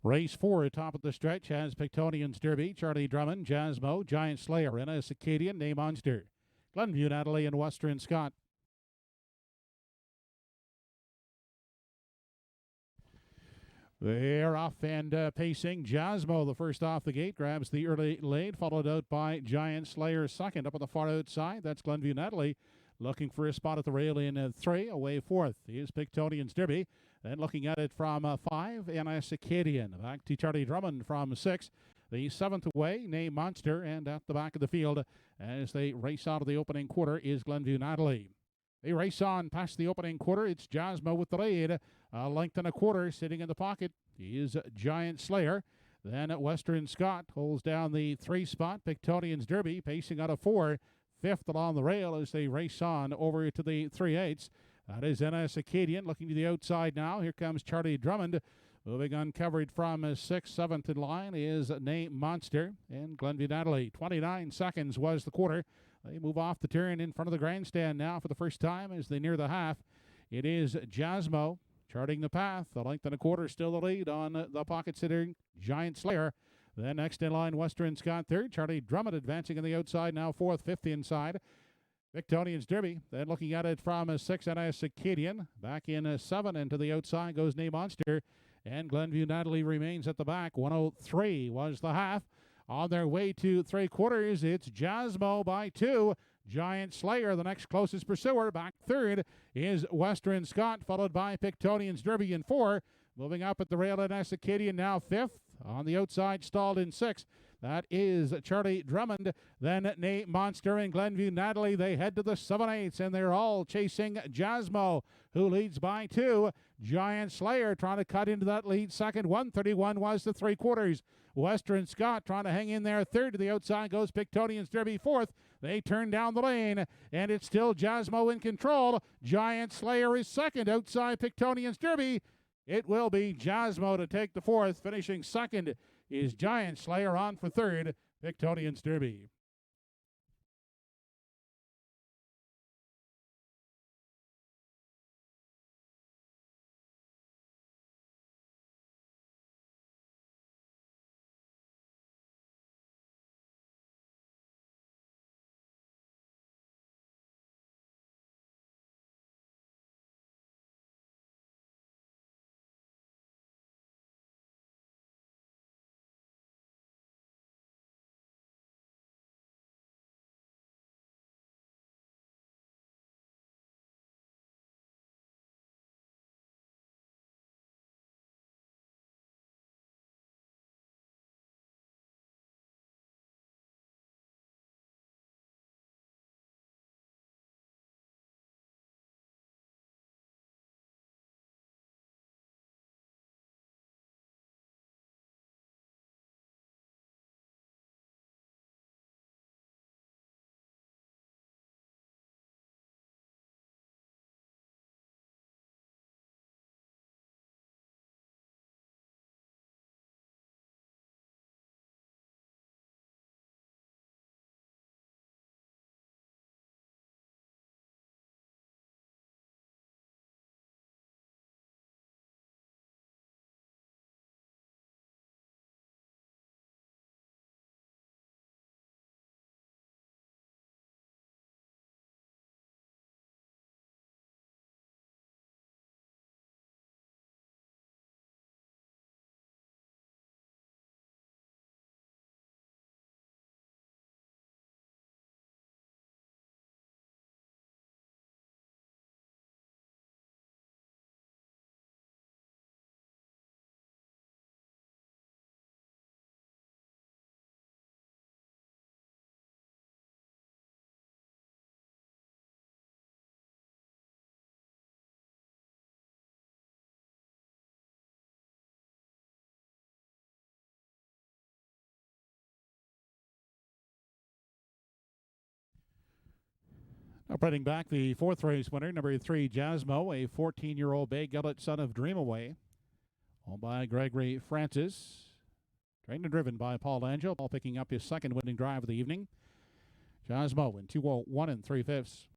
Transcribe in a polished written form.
Race 4, top of the stretch, has Pictonian's Derby, Charlie Drummond, Jasmo, Giant Slayer, and a Circadian, Name Monster. Glenview, Natalie, and Western Scott. They're off and pacing. Jasmo, the first off the gate, grabs the early lead, followed out by Giant Slayer second. Up on the far outside, that's Glenview Natalie, looking for a spot at the rail in 3. Away fourth is Pictonian's Derby. Then looking at it from 5, and a Circadian. Back to Charlie Drummond from 6. The 7th away, Name Monster, and at the back of the field as they race out of the opening quarter is Glenview Natalie. They race on past the opening quarter. It's Jasmo with the lead. A length and a quarter sitting in the pocket is Giant Slayer. Then Western Scott holds down the 3 spot. Pictonian's Derby pacing out of 4. 5th along the rail as they race on over to the 3/8. That is NS Acadian looking to the outside now. Here comes Charlie Drummond. Moving uncovered from 6th, 7th in line is Name Monster and Glenview Natalie. 29 seconds was the quarter. They move off the turn in front of the grandstand now for the first time as they near the half. It is Jasmo charting the path. The length and a quarter still the lead on the pocket sitting Giant Slayer. Then next in line, Western Scott third. Charlie Drummond advancing on the outside now 4th, 5th inside. Pictonian's Derby. Then looking at it from 6 and a Circadian. Back in 7 and to the outside goes Name Monster. And Glenview Natalie remains at the back. 103 was the half. On their way to 3/4, it's Jasmo by 2. Giant Slayer, the next closest pursuer. Back third is Western Scott, followed by Pictonian's Derby in 4. Moving up at the rail in Acadian now 5th. On the outside, stalled in 6th. That is Charlie Drummond. Then Name Monster and Glenview Natalie. They head to the 7/8, and they're all chasing Jasmo, who leads by 2. Giant Slayer trying to cut into that lead second. 131 was the 3/4. Western Scott trying to hang in there third. To the outside goes Pictonian's Derby 4th. They turn down the lane, and it's still Jasmo in control. Giant Slayer is second outside Pictonian's Derby. It will be Jasmo to take the 4th. Finishing second is Giant Slayer, on for third, Pictonian's Derby. Now bringing back the 4th race winner, number 3, Jasmo, a 14-year-old bay gullet son of Dreamaway, owned by Gregory Francis. Trained and driven by Paul Angel. Paul picking up his second winning drive of the evening. Jasmo in 2:01 3/5.